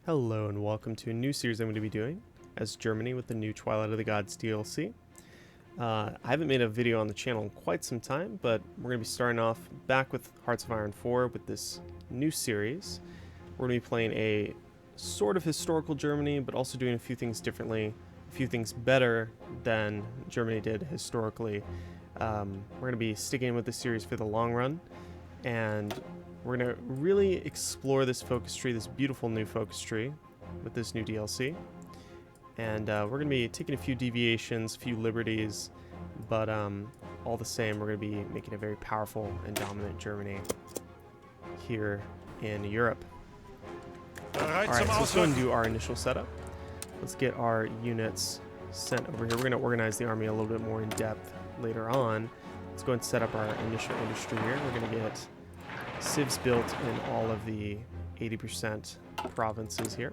Hello and welcome to a new series I'm going to be doing as Germany with the new Twilight of the Gods DLC. I haven't made a video on the channel in quite some time, but we're going to be starting off back with Hearts of Iron 4 with this new series. We're going to be playing a sort of historical Germany, but also doing a few things differently, a few things better than Germany did historically. We're going to be sticking with this series for the long run, and we're going to really explore this focus tree, this beautiful new focus tree with this new DLC. And we're going to be taking a few deviations, a few liberties, but all the same, we're going to be making a very powerful and dominant Germany here in Europe. Alright, so let's go and do our initial setup. Let's get our units sent over here. We're going to organize the army a little bit more in depth later on. Let's go and set up our initial industry here. We're going to get civs built in all of the 80% provinces here.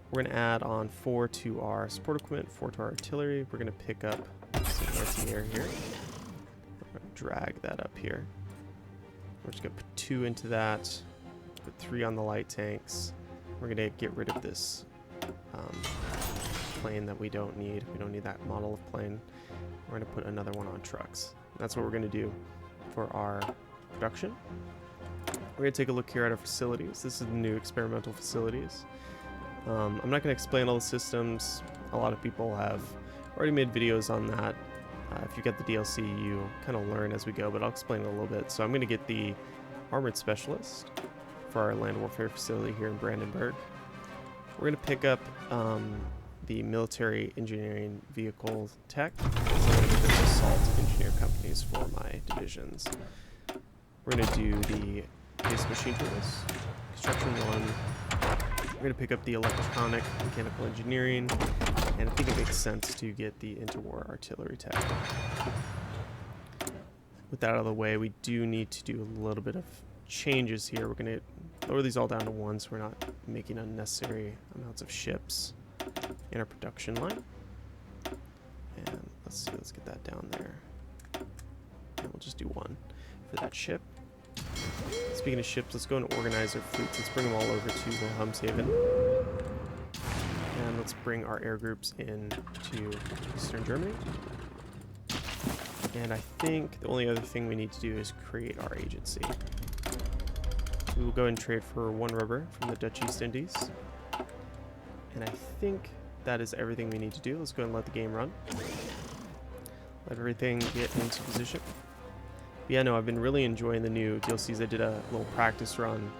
We're going to add on 4 to our support equipment, 4 to our artillery. We're going to pick up some anti-air here. We're going to drag that up here. We're just going to put 2 into that, put 3 on the light tanks. We're going to get rid of this plane that we don't need. We don't need that model of plane. We're going to put another one on trucks. That's what we're going to do for our production. We're going to take a look here at our facilities. This is the new experimental facilities. I'm not going to explain all the systems. A lot of people have already made videos on that. If you get the DLC, you kind of learn as we go, but I'll explain it a little bit. So I'm going to get the armored specialist for our land warfare facility here in Brandenburg. We're going to pick up the military engineering vehicle tech. So I'm going to get those assault engineer companies for my divisions. We're going to do the basic machine tools, construction 1. We're going to pick up the electronic mechanical engineering, and I think it makes sense to get the interwar artillery tech. With that out of the way, we do need to do a little bit of changes here. We're going to lower these all down to 1 so we're not making unnecessary amounts of ships in our production line. And let's see, let's get that down there. And we'll just do 1 for that ship. Speaking of ships, let's go and organize our fleets. Let's bring them all over to Wilhelmshaven. And let's bring our air groups in to Eastern Germany. And I think the only other thing we need to do is create our agency. We will go and trade for 1 rubber from the Dutch East Indies. And I think that is everything we need to do. Let's go and let the game run. Let everything get into position. Yeah, no, I've been really enjoying the new DLCs. I did a little practice run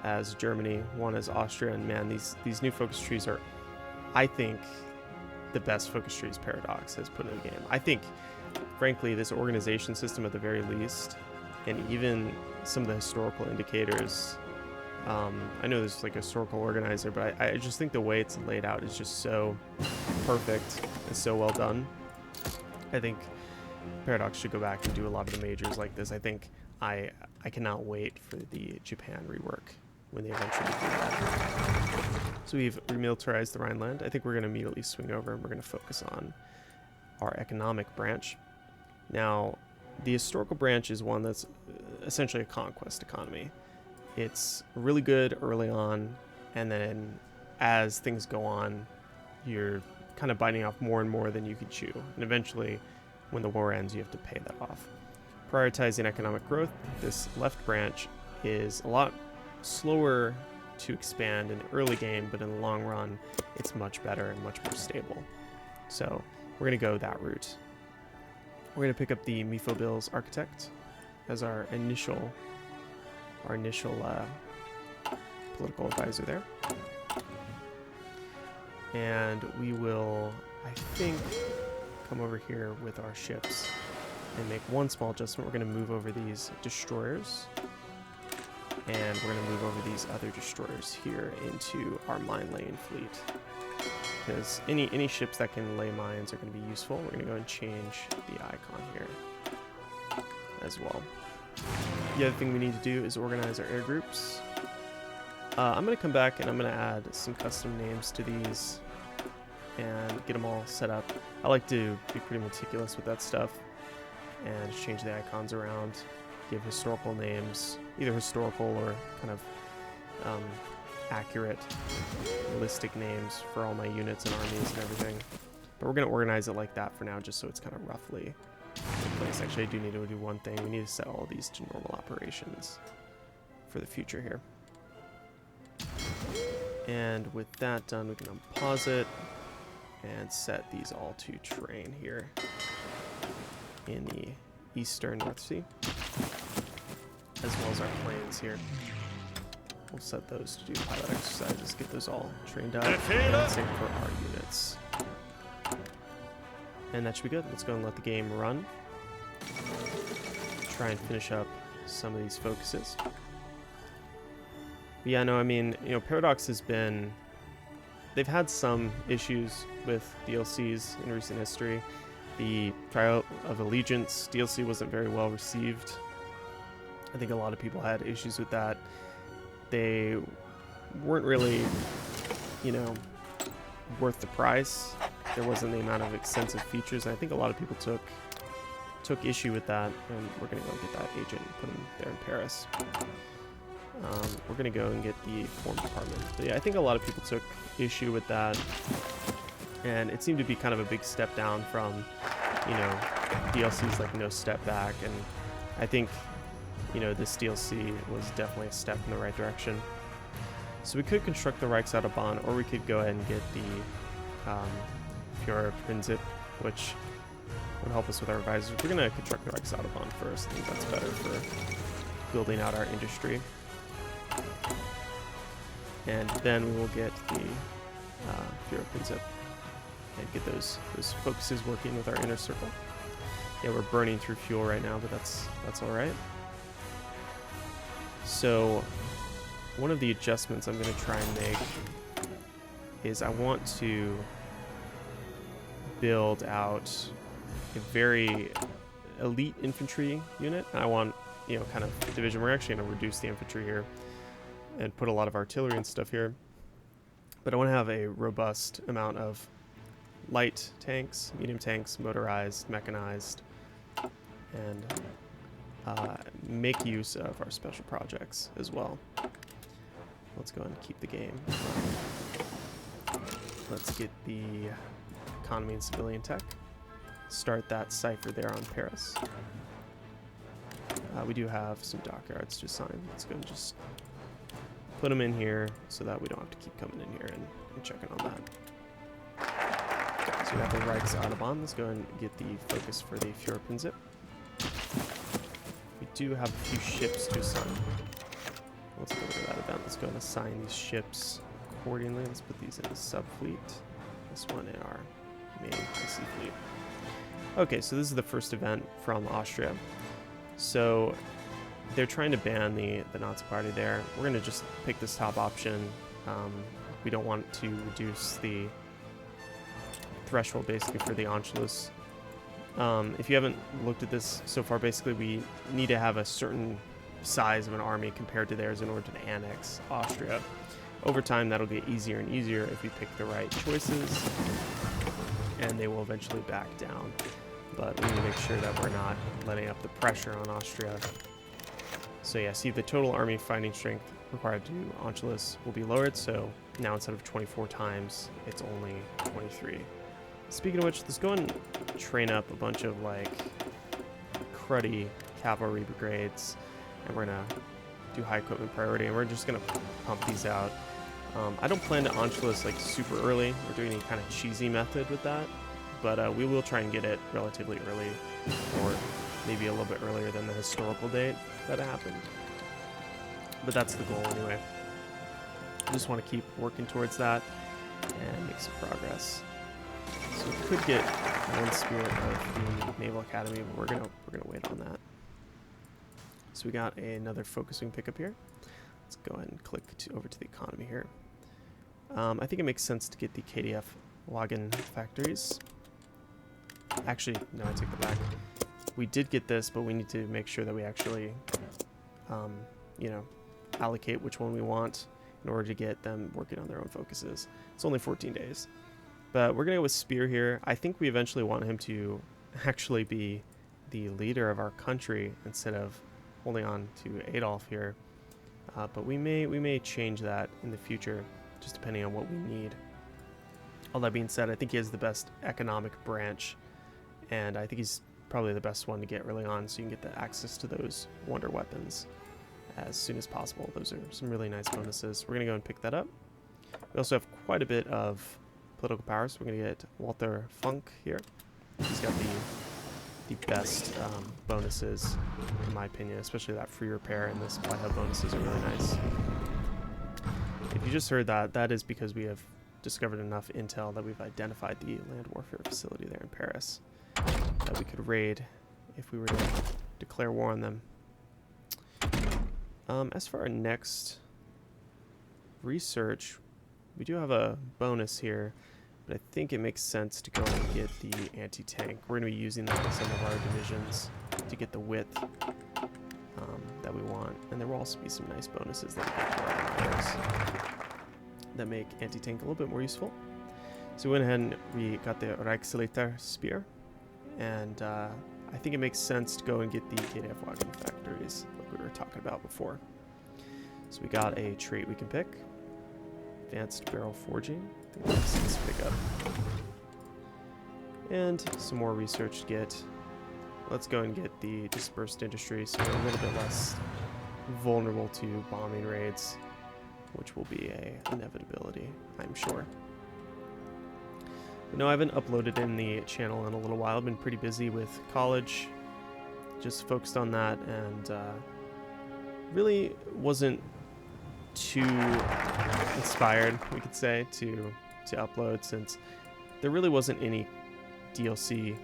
as Germany, one as Austria, and man, these new focus trees are, I think, the best focus trees Paradox has put in the game. I think, frankly, this organization system at the very least, and even some of the historical indicators, I know there's like a historical organizer, but I just think the way it's laid out is just so perfect and so well done. I think Paradox should go back and do a lot of the majors like this. I think I cannot wait for the Japan rework when they eventually do that. So we've remilitarized the Rhineland. I think we're going to immediately swing over and we're going to focus on our economic branch. Now, the historical branch is one that's essentially a conquest economy. It's really good early on, and then as things go on, you're kind of biting off more and more than you could chew. And eventually, when the war ends, you have to pay that off. Prioritizing economic growth, this left branch is a lot slower to expand in the early game, but in the long run, it's much better and much more stable. So we're going to go that route. We're going to pick up the Mifo Bills Architect as our initial political advisor there. And we will, I think, come over here with our ships and make one small adjustment. We're going to move over these destroyers, and we're going to move over these other destroyers here into our mine laying fleet, because any ships that can lay mines are going to be useful. We're going to go and change the icon here as well. The other thing we need to do is organize our air groups. I'm going to come back and I'm going to add some custom names to these and get them all set up. I like to be pretty meticulous with that stuff and just change the icons around, give historical names, either historical or kind of accurate listic names for all my units and armies and everything. But we're going to organize it like that for now, just so it's kind of roughly in place. Actually, I do need to do one thing. We need to set all of these to normal operations for the future here. And with that done, we can unpause it and set these all to terrain here in the eastern North Sea, as well as our planes here. We'll set those to do pilot exercises, get those all trained up, and same for our units. And that should be good. Let's go and let the game run. Try and finish up some of these focuses. But yeah, no, I mean, you know, Paradox has been... They've had some issues with DLCs in recent history. The Trial of Allegiance DLC wasn't very well received. I think a lot of people had issues with that. They weren't really, you know, worth the price. There wasn't the amount of extensive features, and I think a lot of people took issue with that, and we're going to go get that agent and put him there in Paris. We're going to go and get the form department. But yeah, I think a lot of people took issue with that, and it seemed to be kind of a big step down from, you know, DLCs like No Step Back, and I think, you know, this DLC was definitely a step in the right direction. So we could construct the Reichsautobahn, or we could go ahead and get the Führerprinzip, which would help us with our advisors. We're going to construct the Reichsautobahn first. I think that's better for building out our industry. And then we will get the Führerprinzip and get those focuses working with our inner circle. Yeah, we're burning through fuel right now, but that's all right. So one of the adjustments I'm going to try and make is I want to build out a very elite infantry unit. I want, you know, kind of division. We're actually going to reduce the infantry here and put a lot of artillery and stuff here. But I want to have a robust amount of light tanks, medium tanks, motorized, mechanized, and make use of our special projects as well. Let's go ahead and keep the game. Let's get the economy and civilian tech. Start that cipher there on Paris. We do have some dockyards to assign. Let's go and just put them in here so that we don't have to keep coming in here and checking on that. So we have the Reichsautobahn. Let's go and get the focus for the Führerprinzip. We do have a few ships to assign. Let's go to that event. Let's go and assign these ships accordingly. Let's put these in the subfleet. This one in our main high sea fleet. Okay, so this is the first event from Austria. So they're trying to ban the Nazi party there. We're going to just pick this top option. We don't want to reduce the threshold basically for the Anschluss. If you haven't looked at this so far, basically we need to have a certain size of an army compared to theirs in order to annex Austria. Over time, that'll get easier and easier if we pick the right choices, and they will eventually back down. But we need to make sure that we're not letting up the pressure on Austria. So yeah, see, the total army fighting strength required to do Anschluss will be lowered, so now instead of 24 times, it's only 23. Speaking of which, let's go and train up a bunch of like cruddy cavalry brigades, and we're gonna do high equipment priority, and we're just gonna pump these out. I don't plan to Anschluss like super early. We're doing a kind of cheesy method with that, but we will try and get it relatively early, or maybe a little bit earlier than the historical date that it happened. But that's the goal anyway. I just want to keep working towards that and make some progress. So we could get one spirit of the Naval Academy, but we're gonna wait on that. So we got another focusing pickup here. Let's go ahead and click over to the economy here. I think it makes sense to get the KDF Wagen factories. Actually, no, I take that back. We did get this, but we need to make sure that we actually, you know, allocate which one we want in order to get them working on their own focuses. It's only 14 days. But we're going to go with Spear here. I think we eventually want him to actually be the leader of our country instead of holding on to Adolf here. but we may change that in the future, just depending on what we need. All that being said, I think he has the best economic branch, and I think he's probably the best one to get early on, so you can get the access to those wonder weapons as soon as possible. Those are some really nice bonuses. We're going to go and pick that up. We also have quite a bit of political power, so we're going to get Walter Funk here. He's got the best bonuses, in my opinion, especially that free repair and the supply hub bonuses are really nice. If you just heard that, that is because we have discovered enough intel that we've identified the land warfare facility there in Paris that we could raid if we were to declare war on them. As for our next research, we do have a bonus here, but I think it makes sense to go and get the anti-tank. We're going to be using that in some of our divisions to get the width that we want, and there will also be some nice bonuses that we get to our employees that make anti-tank a little bit more useful. So we went ahead and we got the Reichsleiter spear, and I think it makes sense to go and get the KDF wagon factories like we were talking about before. So we got a trait we can pick. Advanced barrel forging. I think that makes sense to pick up. And some more research to get. Let's go and get the dispersed industry so we're a little bit less vulnerable to bombing raids, which will be a inevitability, I'm sure. But no, I haven't uploaded in the channel in a little while. I've been pretty busy with college, just focused on that, and really wasn't too inspired, we could say, to upload, since there really wasn't any DLCs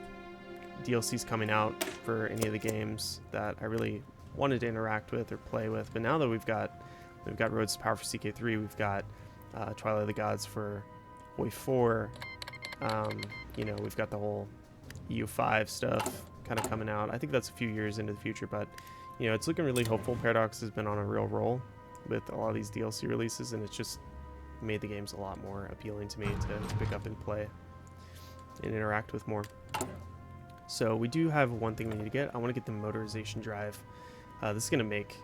coming out for any of the games that I really wanted to interact with or play with. But now that we've got Roads to Power for CK3, we've got Twilight of the Gods for HOI4, you know, we've got the whole EU5 stuff kind of coming out. I think that's a few years into the future, but you know, it's looking really hopeful. Paradox has been on a real roll with a lot of these DLC releases, and it's just made the games a lot more appealing to me to pick up and play and interact with more. So we do have one thing we need to get. I want to get the motorization drive. This is going to make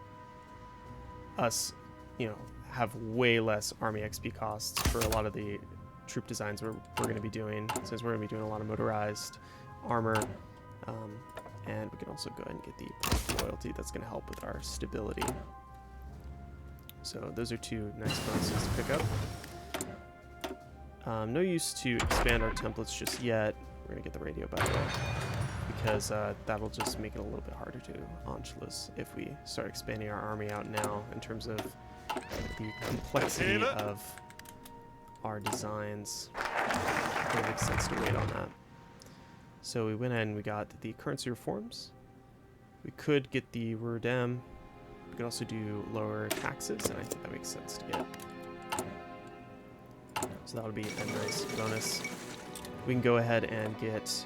us, you know, have way less army XP costs for a lot of the troop designs we're going to be doing, since we're going to be doing a lot of motorized armor. And we can also go ahead and get the loyalty. That's going to help with our stability. So those are two nice bonuses to pick up. No use to expand our templates just yet. We're going to get the radio, by the way, because that'll just make it a little bit harder to Anschluss if we start expanding our army out now in terms of the complexity of our designs. It makes sense to wait on that. So we went ahead and we got the currency reforms. We could get the Rudem. We could also do lower taxes, and I think that makes sense to get. So that would be a nice bonus. We can go ahead and get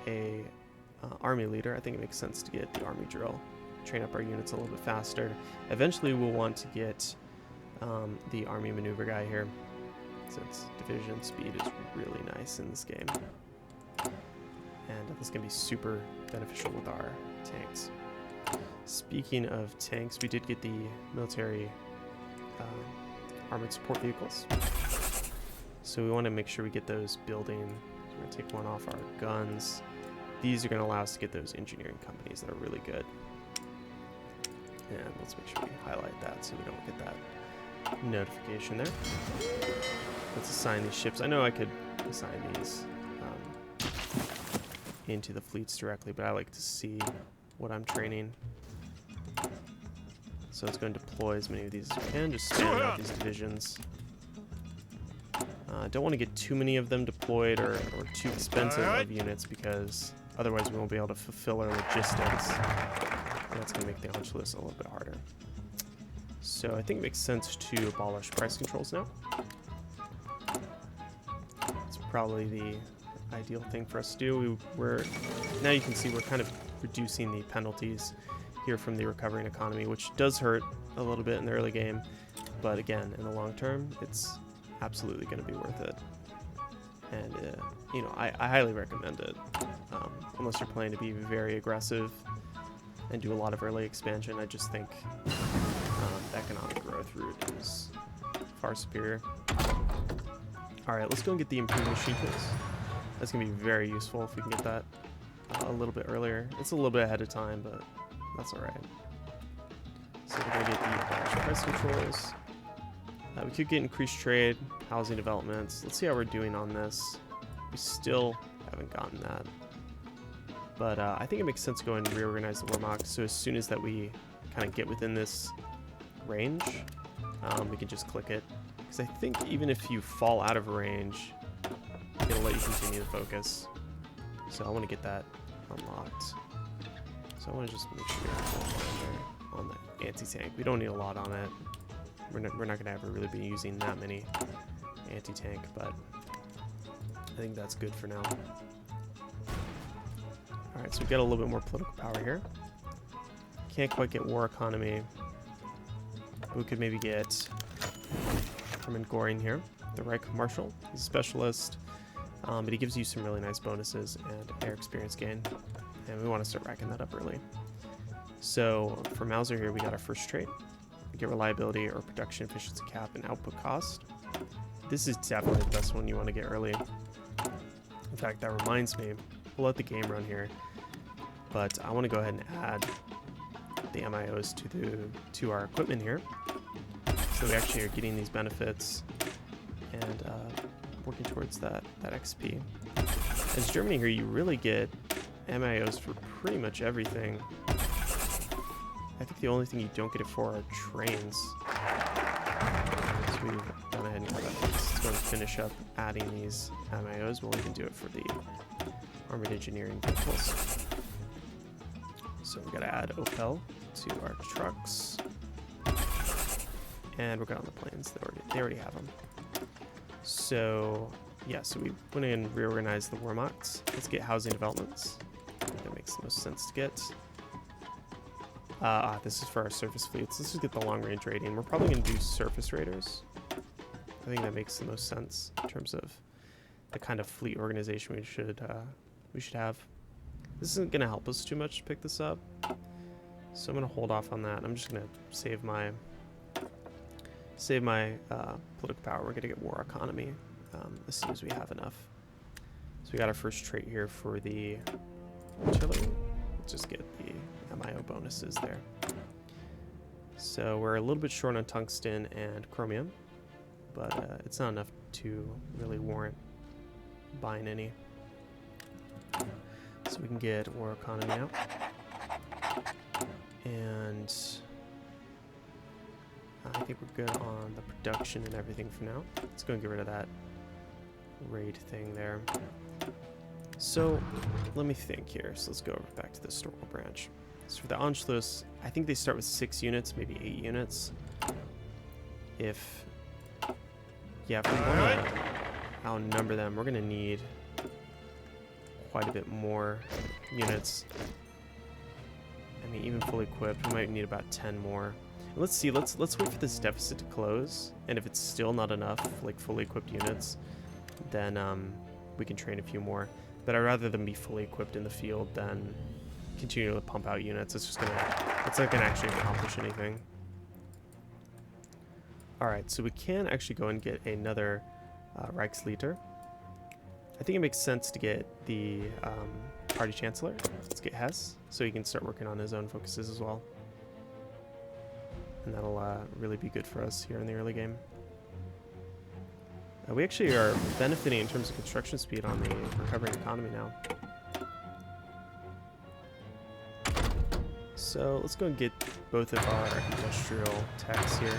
a army leader. I think it makes sense to get the army drill. Train up our units a little bit faster. Eventually we'll want to get the army maneuver guy here, since division speed is really nice in this game. And this is going to be super beneficial with our tanks. Speaking of tanks, we did get the military armored support vehicles. So we want to make sure we get those building. So we're going to take one off our guns. These are going to allow us to get those engineering companies that are really good. And let's make sure we highlight that so we don't get that notification there. Let's assign these ships. I know I could assign these into the fleets directly, but I like to see what I'm training. So let's go and deploy as many of these as we can, just spanning out these divisions. Don't want to get too many of them deployed or too expensive of units, because otherwise we won't be able to fulfill our logistics, and that's going to make the Anschluss a little bit harder. So I think it makes sense to abolish price controls now. It's probably the ideal thing for us to do. Now you can see we're kind of reducing the penalties here from the recovering economy, which does hurt a little bit in the early game, but again, in the long term, it's absolutely going to be worth it. And you know, I highly recommend it, unless you're planning to be very aggressive and do a lot of early expansion. I just think the economic growth route is far superior. Alright, let's go and get the improved machine tools. That's going to be very useful if we can get that a little bit earlier. It's a little bit ahead of time, but that's alright. So we're going to get the price controls. We could get increased trade, housing developments. Let's see how we're doing on this. We still haven't gotten that. But I think it makes sense to go and reorganize the Wehrmacht. So as soon as that we kind of get within this range, we can just click it. Because I think even if you fall out of range, it'll let you continue the focus. So I want to get that unlocked. So I want to just make sure we have on the anti-tank. We don't need a lot on it. We're not going to ever really be using that many anti-tank, but I think that's good for now. Alright, so we've got a little bit more political power here. Can't quite get war economy. We could maybe get Hermann Göring here, the Reich Marshal. He's a specialist, but he gives you some really nice bonuses and air experience gain. And we want to start racking that up early. So for Mauser here, we got our first trait. We get reliability or production efficiency cap and output cost. This is definitely the best one you want to get early. In fact, that reminds me, we'll let the game run here, but I want to go ahead and add the MIOs to our equipment here. So we actually are getting these benefits and working towards that XP. As Germany here, you really get MIOs for pretty much everything. I think the only thing you don't get it for are trains. So we've gone ahead and got that fixed. Let's go and finish up adding these MIOs. We'll even do it for the armored engineering vehicles. So we got to add Opel to our trucks. And we're good on the planes. They already have them. So yeah, so we went in and reorganized the Wehrmacht. Let's get housing developments. I think that makes the most sense to get. This is for our surface fleets. Let's just get the long range raiding. We're probably going to do surface raiders. I think that makes the most sense in terms of the kind of fleet organization we should have. This isn't going to help us too much to pick this up, so I'm going to hold off on that. I'm just going to save my political power. We're going to get war economy as soon as we have enough. So we got our first trait here for the artillery. Let's just get the MIO bonuses there. So we're a little bit short on tungsten and chromium, but it's not enough to really warrant buying any. So we can get war economy out. And I think we're good on the production and everything for now. Let's go and get rid of that raid thing there. So let me think here. So let's go back to the historical branch. So for the Anschluss, I think they start with 6 units, maybe 8 units. If we want to outnumber them, we're going to need quite a bit more units. I mean, even fully equipped, we might need about 10 more. Let's see, let's wait for this deficit to close, and if it's still not enough, like fully equipped units, then we can train a few more. But I'd rather them be fully equipped in the field than continue to pump out units. It's not gonna actually accomplish anything. Alright, so we can actually go and get another Reichsleiter. I think it makes sense to get the Party Chancellor. Let's get Hess, so he can start working on his own focuses as well. And that'll really be good for us here in the early game. We actually are benefiting in terms of construction speed on the recovering economy now. So let's go and get both of our industrial techs here.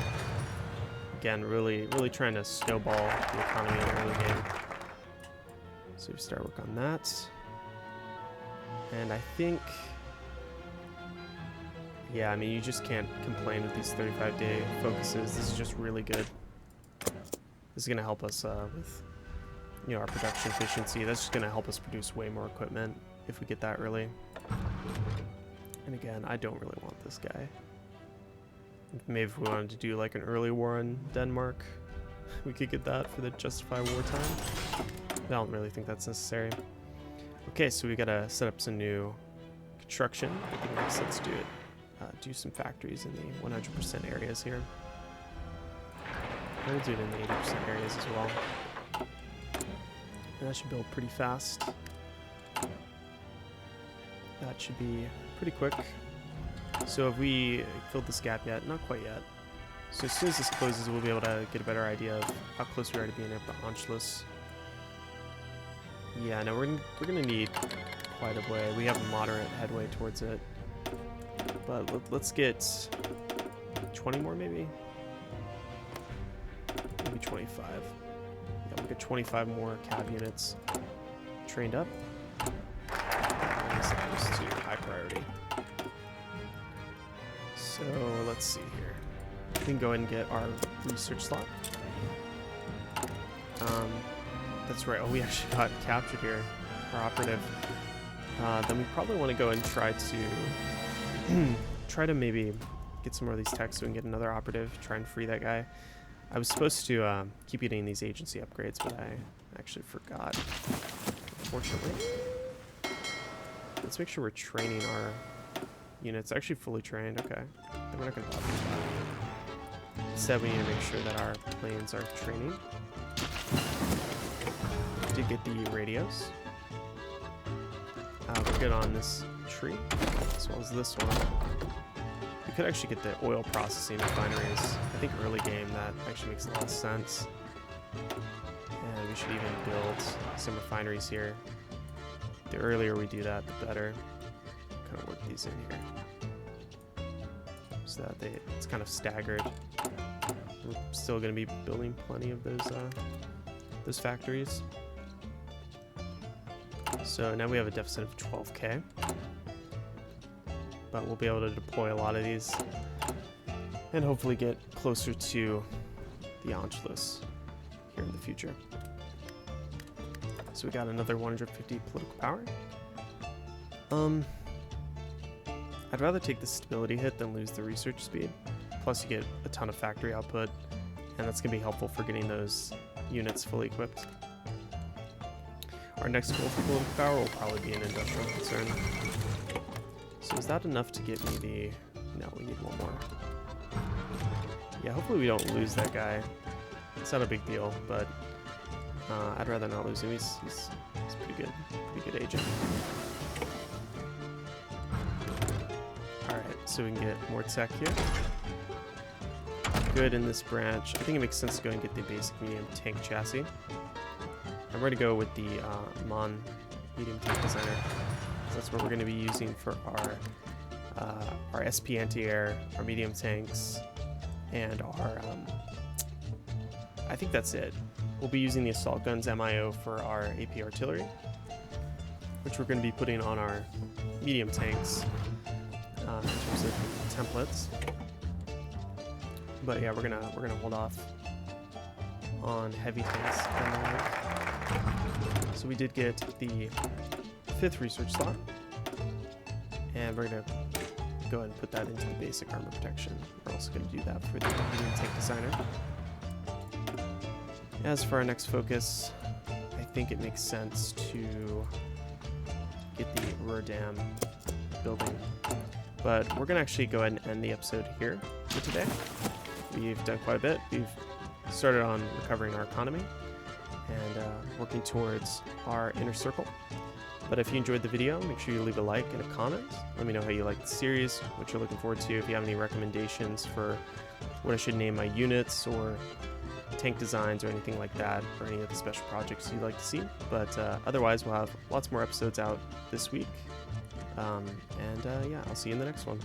Again, really trying to snowball the economy in the early game. So we start work on that. And I think, yeah, I mean, you just can't complain with these 35-day focuses. This is just really good. This is going to help us with, our production efficiency. That's just going to help us produce way more equipment if we get that early. And again, I don't really want this guy. Maybe if we wanted to do like an early war in Denmark, we could get that for the justify wartime. I don't really think that's necessary. Okay, so we got to set up some new construction. I think it makes sense to do it do some factories in the 100% areas here. I'm going to do it in the 80% areas as well. And that should build pretty fast. That should be pretty quick. So have we filled this gap yet? Not quite yet. So as soon as this closes, we'll be able to get a better idea of how close we are to being at the Anschluss. Yeah, no, we're gonna need quite a way. We have a moderate headway towards it. But let's get 20 more maybe? Maybe 25. Yeah, we'll get 25 more cab units trained up. And set this to high priority. So let's see here. We can go ahead and get our research slot. That's right. Oh, we actually got captured here. Our operative. Then we probably want to go and try to maybe get some more of these techs so we can get another operative. Try and free that guy. I was supposed to keep getting these agency upgrades, but I actually forgot. Unfortunately. Let's make sure we're training our units. Actually fully trained. Okay. Then we're not going to bother with that. Instead, we need to make sure that our planes are training. To get the radios. We're good on this tree, as well as this one. We could actually get the oil processing refineries. I think early game that actually makes a lot of sense. And we should even build some refineries here. The earlier we do that, the better. Kind of work these in here. So that it's kind of staggered. We're still going to be building plenty of those factories. So now we have a deficit of 12k, but we'll be able to deploy a lot of these and hopefully get closer to the Anschluss here in the future. So we got another 150 political power. I'd rather take the stability hit than lose the research speed. Plus you get a ton of factory output, and that's going to be helpful for getting those units fully equipped. Our next goal for political power will probably be an industrial concern. So is that enough to get me the... No, we need one more. Yeah, hopefully we don't lose that guy. It's not a big deal, but I'd rather not lose him. He's pretty good agent. Alright, so we can get more tech here. Good in this branch. I think it makes sense to go and get the basic medium tank chassis. I'm going to go with the Mon medium tank designer. So that's what we're going to be using for our SP anti-air, our medium tanks, and our... I think that's it. We'll be using the assault guns MIO for our AP artillery, which we're going to be putting on our medium tanks in terms of templates. But yeah, we're gonna hold off on heavy tanks for the moment. So we did get the 5th research slot, and we're gonna go ahead and put that into the basic armor protection. We're also gonna do that for the medium tank designer. As for our next focus, I think it makes sense to get the Götterdämmerung building. But we're going to actually go ahead and end the episode here for today. We've done quite a bit. We've started on recovering our economy and working towards our inner circle. But if you enjoyed the video, make sure you leave a like and a comment. Let me know how you like the series, what you're looking forward to. If you have any recommendations for what I should name my units or tank designs or anything like that, or any of the special projects you'd like to see. But otherwise, we'll have lots more episodes out this week. Yeah, I'll see you in the next one.